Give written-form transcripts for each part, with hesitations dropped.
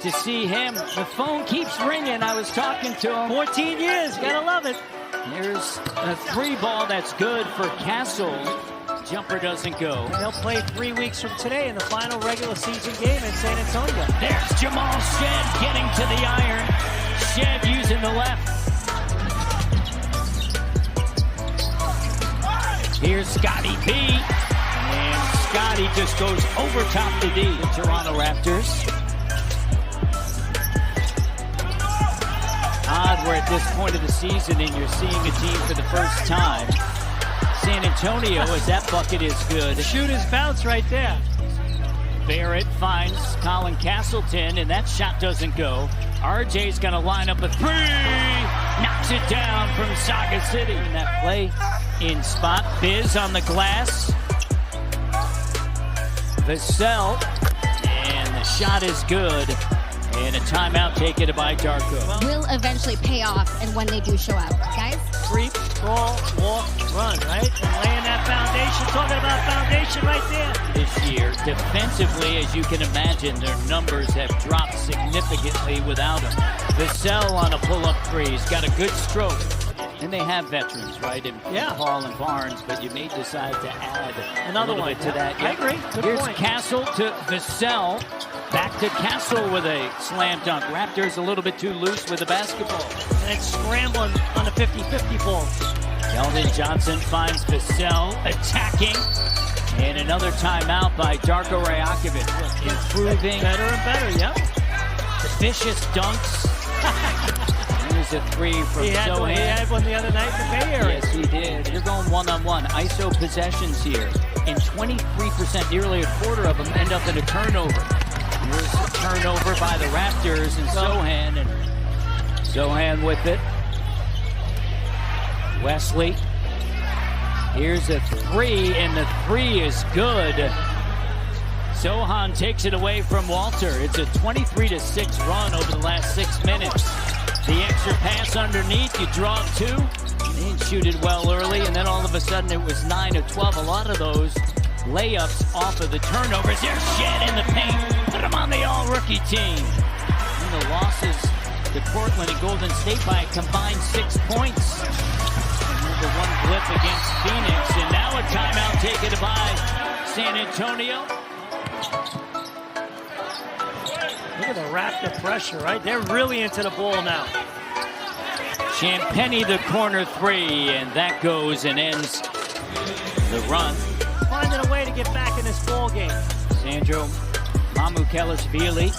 to see him. The phone keeps ringing. I was talking to him. 14 years, gotta love it. Here's a 3 ball that's good for Castle. Jumper doesn't go. They'll play 3 weeks from today in the final regular season game in San Antonio. There's Jamal Shed getting to the iron. Shed using the left. Here's Scotty B. And Scotty just goes over top the D. The Toronto Raptors. Odd we're at this point of the season and you're seeing a team for the first time. San Antonio, as that bucket is good. The shooter's bounce right there. Barrett finds Colin Castleton, and that shot doesn't go. RJ's going to line up a 3. Knocks it down from Saga City. And that play in spot. Biz on the glass. Vassell. And the shot is good. And a timeout taken by Darko. Will eventually pay off, and when they do show up, guys. Creep, crawl, walk, run, right? And laying that foundation, talking about foundation right there. This year, defensively, as you can imagine, their numbers have dropped significantly without him. Vassell on a pull-up 3. He's got a good stroke. And they have veterans, right? In Hall and Barnes, but you may decide to add another one to that. I agree. Good Here's point. Castle to Vassell. Back to Castle with a slam dunk. Raptors a little bit too loose with the basketball. And it's scrambling on the 50-50 ball. Keldon Johnson finds Vassell attacking. And another timeout by Darko Rajakovic. Improving. Better and better, yep. Vicious dunks. Here's a 3 from Sohan. He had one the other night in the Bay Area. Yes, he did. You're going one-on-one. ISO possessions here. And 23%, nearly a quarter of them, end up in a turnover. Here's a turnover by the Raptors and Sohan. And Sohan with it. Wesley. Here's a 3, and the 3 is good. Sohan takes it away from Walter. It's a 23-6 run over the last 6 minutes. The extra pass underneath, you draw 2. They didn't shoot it well early, and then all of a sudden it was 9 of 12. A lot of those layups off of the turnovers. There's Shed in the paint. Put him on the all-rookie team. And the losses to Portland and Golden State by a combined 6 points. And the one blip against Phoenix, and now a timeout taken by San Antonio. Look at the Raptor pressure, right? They're really into the ball now. Champagny the corner 3, and that goes and ends the run. Finding a way to get back in this ball game. Sandro Mamukelashvili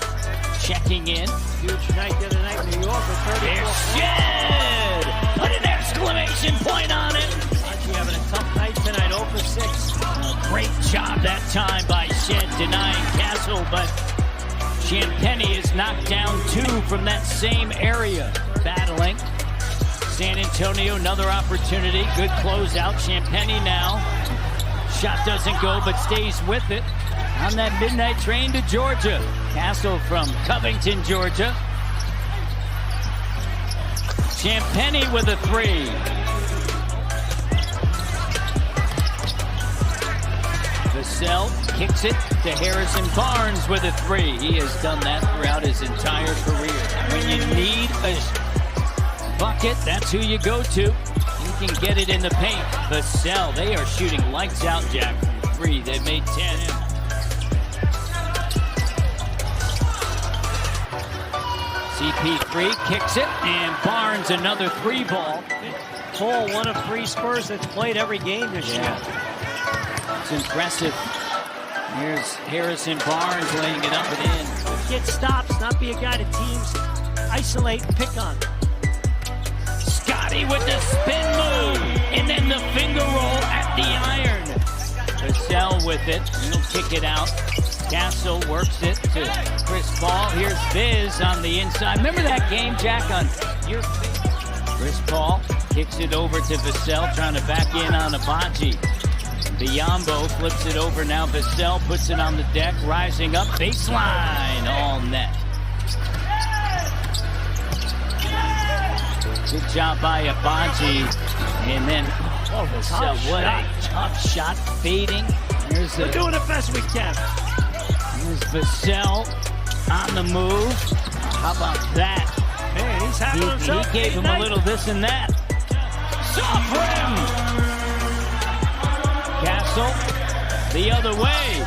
checking in. Huge night the other night in New York with 34 There's points. Shed! Put an exclamation point on it. Actually having a tough night tonight, 0 for 6. Great job that time by Shed denying Castle, but Champagny is knocked down 2 from that same area. Battling. San Antonio, another opportunity. Good closeout. Champagny now. Shot doesn't go, but stays with it. On that midnight train to Georgia. Castle from Covington, Georgia. Champagny with a 3. Vassell kicks it to Harrison Barnes with a 3. He has done that throughout his entire career. When you need a bucket, that's who you go to. He can get it in the paint. Vassell, they are shooting lights out, Jack, from 3. They made 10. CP3 kicks it, and Barnes another 3 ball. Paul, one of 3 Spurs that's played every game this year. It's impressive. Here's Harrison Barnes laying it up and in. Get stops, not be a guy that teams isolate and pick on. Scotty with the spin move, and then the finger roll at the iron. Vassell with it, he'll kick it out. Castle works it to Chris Paul. Here's Viz on the inside. Remember that game, Jack, on your feet? Chris Paul kicks it over to Vassell, trying to back in on Abaji. Biyombo flips it over now. Vassell puts it on the deck, rising up, baseline, all net. Good job by Abaji. And then, Vassell, what a tough shot, fading. We're doing the best we can. Here's Vassell. on the move. How about that? Man, he's having himself. He gave him a little this and that. Soft rim! Castle, the other way.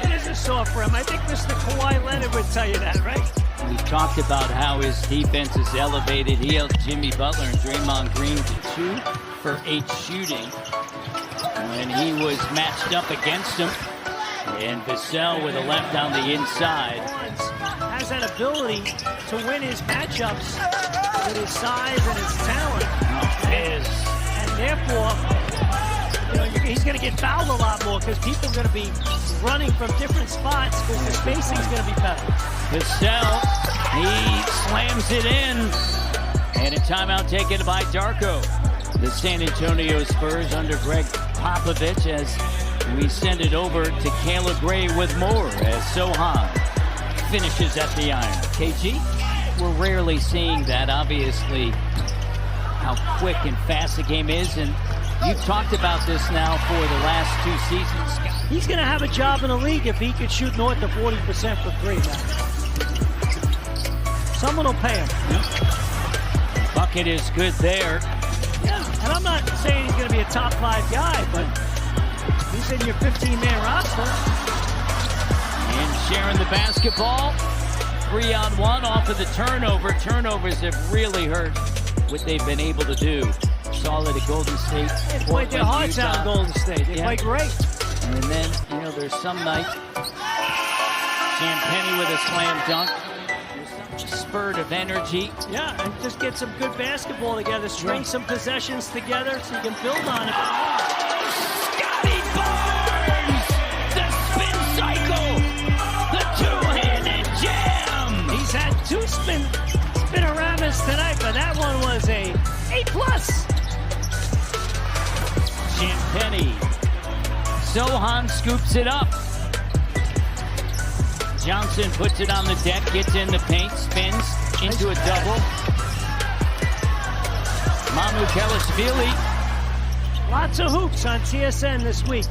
It is a soft rim. I think Mr. Kawhi Leonard would tell you that, right? We talked about how his defense is elevated. He held Jimmy Butler and Draymond Green to 2 for 8 shooting when he was matched up against him. And Vassell with a left on the inside. Has that ability to win his matchups with his size and his talent. And therefore, he's going to get fouled a lot more because people are going to be running from different spots because the spacing is going to be better. Vassell, he slams it in. And a timeout taken by Darko. The San Antonio Spurs under Greg Popovich as we send it over to Caleb Gray with more as Sohan finishes at the iron. KG, we're rarely seeing that, obviously, how quick and fast the game is. And you've talked about this now for the last 2 seasons. He's going to have a job in the league if he could shoot north of 40% for 3 now. Someone will pay him. Yep. Bucket is good there. Yeah, and I'm not saying he's going to be a top 5 guy, but he's in your 15-man roster. And sharing the basketball. 3-on-1 off of the turnover. Turnovers have really hurt what they've been able to do. Saw it at Golden State. They played their hearts out in Golden State. They played great. And then, there's some night. Champagny with a slam dunk. Spurt of energy. Yeah, and just get some good basketball together. String some possessions together so you can build on it. Scotty Barnes! The spin cycle! The two-handed jam! He's had 2 spinoramas tonight, but that one was a A+. Champagny. Sohan scoops it up. Johnson puts it on the deck, gets in the paint, spins into a double. Mamu Kelishvili. Lots of hoops on TSN this week.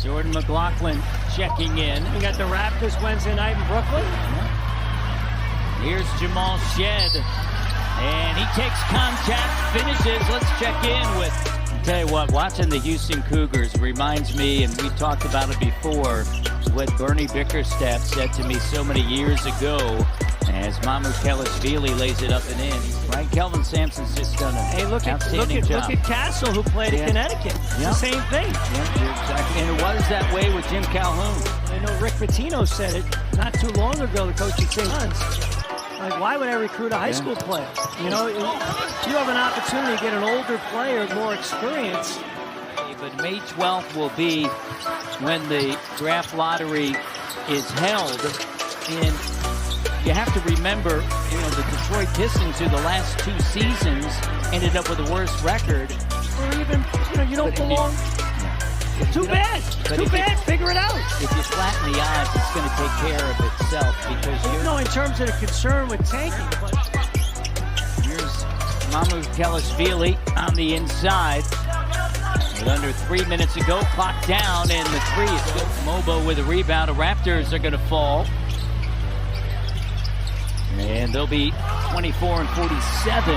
Jordan McLaughlin checking in. We got the Raptors Wednesday night in Brooklyn. Here's Jamal Shed. And he takes contact, finishes. Let's check in with... Tell you what, watching the Houston Cougars reminds me, and we talked about it before, what Bernie Bickerstaff said to me so many years ago as Mamu Kelishvili lays it up and in. Right? Kelvin Sampson's just done an outstanding job. Look at Castle, who played at Connecticut. It's the same thing. Yeah, exactly. And it was that way with Jim Calhoun. I know Rick Pitino said it not too long ago, the coach at St. John's. Like, why would I recruit a high school player? You have an opportunity to get an older player, more experience. But May 12th will be when the draft lottery is held. And you have to remember, the Detroit Pistons in the last 2 seasons ended up with the worst record. Or even, you don't belong. Too bad. Too bad. Figure it out. If you flatten the odds, it's going to take care of itself because in terms of the concern with tanking. But here's Mamu Kelishvili on the inside. With under 3 minutes to go, clock down, and the 3 is good. Mobo with a rebound. The Raptors are going to fall. And they'll be 24 and 47.